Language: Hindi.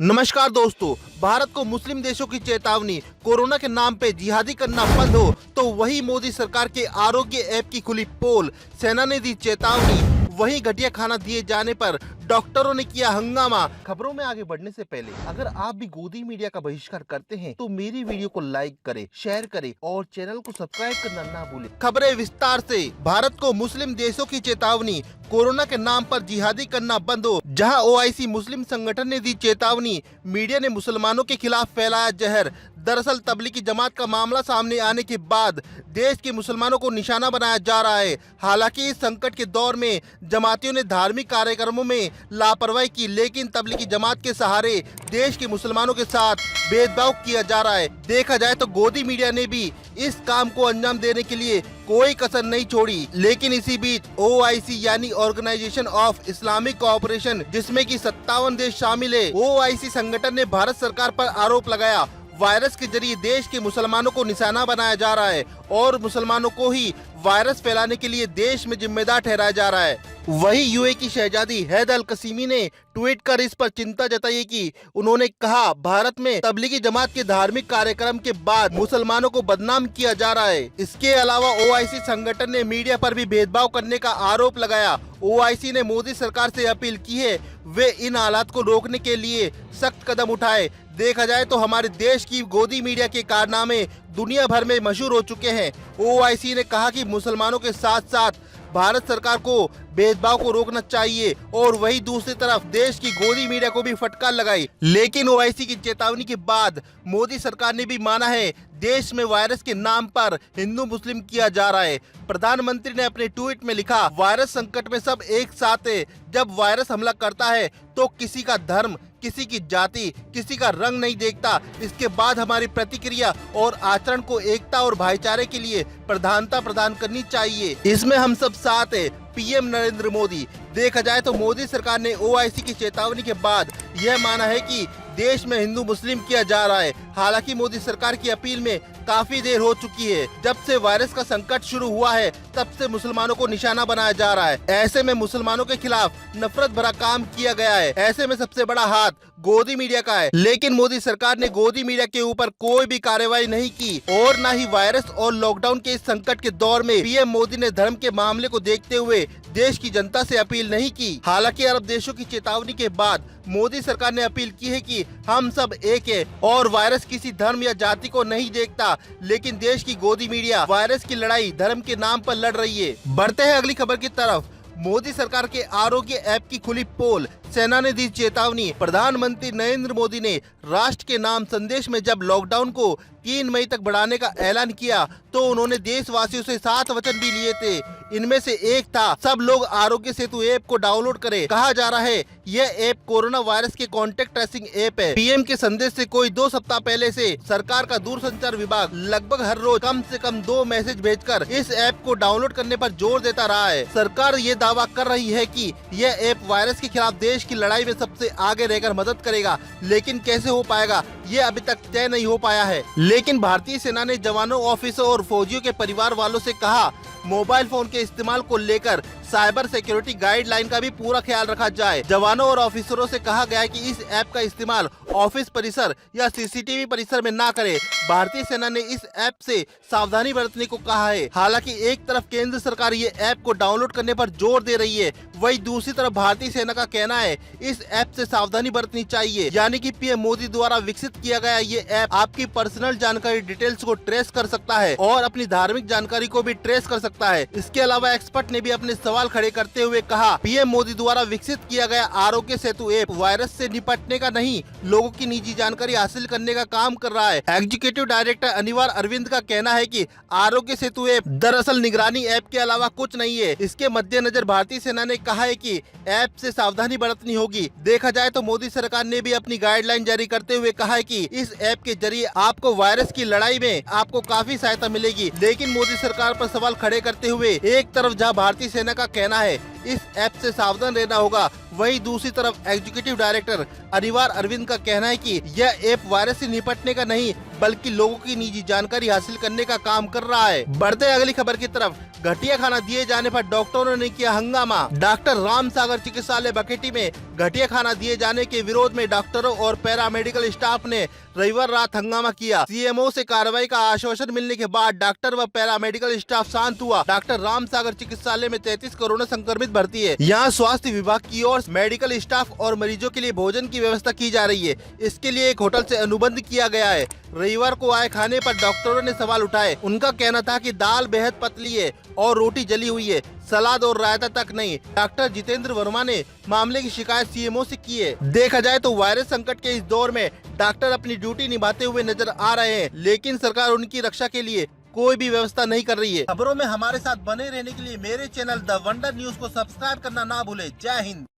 नमस्कार दोस्तों, भारत को मुस्लिम देशों की चेतावनी, कोरोना के नाम पे जिहादी करना बंद हो तो वही मोदी सरकार के आरोग्य ऐप की खुली पोल। सेना ने दी चेतावनी, वही घटिया खाना दिए जाने पर डॉक्टरों ने किया हंगामा। खबरों में आगे बढ़ने से पहले अगर आप भी गोदी मीडिया का बहिष्कार करते हैं तो मेरी वीडियो को लाइक करें, शेयर करें और चैनल को सब्सक्राइब करना ना भूलें। खबरें विस्तार से। भारत को मुस्लिम देशों की चेतावनी, कोरोना के नाम पर जिहादी करना बंद हो। जहां ओआईसी मुस्लिम संगठन ने दी चेतावनी, मीडिया ने मुसलमानों के खिलाफ फैलाया जहर। दरअसल तबलीगी जमात का मामला सामने आने के बाद देश के मुसलमानों को निशाना बनाया जा रहा है। हालांकि इस संकट के दौर में जमातियों ने धार्मिक कार्यक्रमों में लापरवाही की, लेकिन तबलीगी जमात के सहारे देश के मुसलमानों के साथ भेदभाव किया जा रहा है। देखा जाए तो गोदी मीडिया ने भी इस काम को अंजाम देने के लिए कोई कसर नहीं छोड़ी। लेकिन इसी बीच ओआईसी यानी ऑर्गेनाइजेशन ऑफ इस्लामिक कोऑपरेशन, जिसमें कि 57 देश शामिल है, ओआईसी संगठन ने भारत सरकार पर आरोप लगाया वायरस के जरिए देश के मुसलमानों को निशाना बनाया जा रहा है और मुसलमानों को ही वायरस फैलाने के लिए देश में जिम्मेदार ठहराया जा रहा है। वही यूए की शहजादी हैद अल कसीमी ने ट्वीट कर इस पर चिंता जताई कि उन्होंने कहा, भारत में तबलीगी जमात के धार्मिक कार्यक्रम के बाद मुसलमानों को बदनाम किया जा रहा है। इसके अलावा ओआईसी संगठन ने मीडिया पर भी भेदभाव करने का आरोप लगाया। ओआईसी ने मोदी सरकार से अपील की है वे इन हालात को रोकने के लिए सख्त कदम उठाए। देखा जाए तो हमारे देश की गोदी मीडिया के कारनामे दुनिया भर में मशहूर हो चुके हैं। ओआईसी ने कहा कि मुसलमानों के साथ साथ भारत सरकार को भेदभाव को रोकना चाहिए और वही दूसरी तरफ देश की गोदी मीडिया को भी फटकार लगाई। लेकिन ओआईसी की चेतावनी के बाद मोदी सरकार ने भी माना है देश में वायरस के नाम पर हिंदू मुस्लिम किया जा रहा है। प्रधानमंत्री ने अपने ट्वीट में लिखा, वायरस संकट में सब एक साथ है। जब वायरस हमला करता है तो किसी का धर्म, किसी की जाति, किसी का रंग नहीं देखता। इसके बाद हमारी प्रतिक्रिया और आचरण को एकता और भाईचारे के लिए प्रधानता प्रदान करनी चाहिए। इसमें हम सब साथ है। पीएम नरेंद्र मोदी। देखा जाए तो मोदी सरकार ने ओआईसी की चेतावनी के बाद यह माना है कि देश में हिंदू मुस्लिम किया जा रहा है। हालांकि मोदी सरकार की अपील में काफी देर हो चुकी है। जब से वायरस का संकट शुरू हुआ है तब से मुसलमानों को निशाना बनाया जा रहा है। ऐसे में मुसलमानों के खिलाफ नफरत भरा काम किया गया है। ऐसे में सबसे बड़ा हाथ गोदी मीडिया का है। लेकिन मोदी सरकार ने गोदी मीडिया के ऊपर कोई भी कार्रवाई नहीं की और न ही वायरस और लॉकडाउन के इस संकट के दौर में पीएम मोदी ने धर्म के मामले को देखते हुए देश की जनता से अपील नहीं की। हालांकि अरब देशों की चेतावनी के बाद मोदी सरकार ने अपील की है कि हम सब एक है और वायरस किसी धर्म या जाति को नहीं देखता। लेकिन देश की गोदी मीडिया वायरस की लड़ाई धर्म के नाम पर लड़ रही है। बढ़ते हैं अगली खबर की तरफ। मोदी सरकार के आरोग्य ऐप की खुली पोल, सेना ने दी चेतावनी। प्रधानमंत्री नरेंद्र मोदी ने राष्ट्र के नाम संदेश में जब लॉकडाउन को 3 मई तक बढ़ाने का ऐलान किया तो उन्होंने देशवासियों से 7 वचन भी लिए थे। इनमें से एक था, सब लोग आरोग्य सेतु ऐप को डाउनलोड करें। कहा जा रहा है यह ऐप कोरोना वायरस के कॉन्टेक्ट ट्रेसिंग ऐप है। पीएम के संदेश से कोई 2 सप्ताह पहले से सरकार का दूरसंचार विभाग लगभग हर रोज कम से कम 2 मैसेज भेजकर इस ऐप को डाउनलोड करने पर जोर देता रहा है। सरकार ये दावा कर रही है कि यह ऐप वायरस के खिलाफ देश की लड़ाई में सबसे आगे रहकर मदद करेगा, लेकिन कैसे हो पाएगा ये अभी तक तय नहीं हो पाया है। लेकिन भारतीय सेना ने जवानों, ऑफिसरों और फौजियों के परिवार वालों से कहा मोबाइल फोन के इस्तेमाल को लेकर साइबर सिक्योरिटी गाइडलाइन का भी पूरा ख्याल रखा जाए। जवानों और ऑफिसरों से कहा गया है कि इस ऐप का इस्तेमाल ऑफिस परिसर या सीसीटीवी परिसर में ना करें। भारतीय सेना ने इस ऐप से सावधानी बरतने को कहा है। हालांकि एक तरफ केंद्र सरकार ये ऐप को डाउनलोड करने पर जोर दे रही है, वही दूसरी तरफ भारतीय सेना का कहना है इस ऐप से सावधानी बरतनी चाहिए। यानी कि पीएम मोदी द्वारा विकसित किया गया ये ऐप आपकी पर्सनल जानकारी डिटेल्स को ट्रेस कर सकता है और अपनी धार्मिक जानकारी को भी ट्रेस कर सकता है। इसके अलावा एक्सपर्ट ने भी अपने सवाल खड़े करते हुए कहा, पीएम मोदी द्वारा विकसित किया गया आरोग्य सेतु ऐप वायरस से निपटने का नहीं, लोगों की निजी जानकारी हासिल करने का काम कर रहा है। एग्जीक्यूटिव डायरेक्टर अनिवार अरविंद का कहना है कि आरोग्य सेतु ऐप दरअसल निगरानी ऐप के अलावा कुछ नहीं है। इसके मद्देनजर भारतीय सेना ने कहा है कि ऐप से सावधानी बरतनी होगी। देखा जाए तो मोदी सरकार ने भी अपनी गाइडलाइन जारी करते हुए कहा है कि इस ऐप के जरिए आपको वायरस की लड़ाई में आपको काफी सहायता मिलेगी। लेकिन मोदी सरकार पर सवाल खड़े करते हुए एक तरफ जहां भारतीय सेना का कहना है इस ऐप से सावधान रहना होगा, वहीं दूसरी तरफ एग्जीक्यूटिव डायरेक्टर अनिवार अरविंद का कहना है कि यह ऐप वायरस से निपटने का नहीं बल्कि लोगों की निजी जानकारी हासिल करने का काम कर रहा है। बढ़ते अगली खबर की तरफ। घटिया खाना दिए जाने पर डॉक्टरों ने किया हंगामा। डॉक्टर राम सागर चिकित्सालय बकेटी में घटिया खाना दिए जाने के विरोध में डॉक्टरों और पैरामेडिकल स्टाफ ने रविवार रात हंगामा किया। सीएमओ से कार्रवाई का आश्वासन मिलने के बाद डॉक्टर व पैरामेडिकल स्टाफ शांत हुआ। डॉक्टर राम सागर चिकित्सालय में 33 कोरोना संक्रमित भर्ती है। यहाँ स्वास्थ्य विभाग की ओर से मेडिकल स्टाफ और मरीजों के लिए भोजन की व्यवस्था की जा रही है। इसके लिए एक होटल से अनुबंध किया गया है। रविवार को आए खाने पर डॉक्टरों ने सवाल उठाए। उनका कहना था कि दाल बेहद पतली है और रोटी जली हुई है, सलाद और रायता तक नहीं। डॉक्टर जितेंद्र वर्मा ने मामले की शिकायत सीएमओ से की है। देखा जाए तो वायरस संकट के इस दौर में डॉक्टर अपनी ड्यूटी निभाते हुए नजर आ रहे हैं, लेकिन सरकार उनकी रक्षा के लिए कोई भी व्यवस्था नहीं कर रही है। खबरों में हमारे साथ बने रहने के लिए मेरे चैनल द वंडर न्यूज को सब्सक्राइब करना ना भूले। जय हिंद।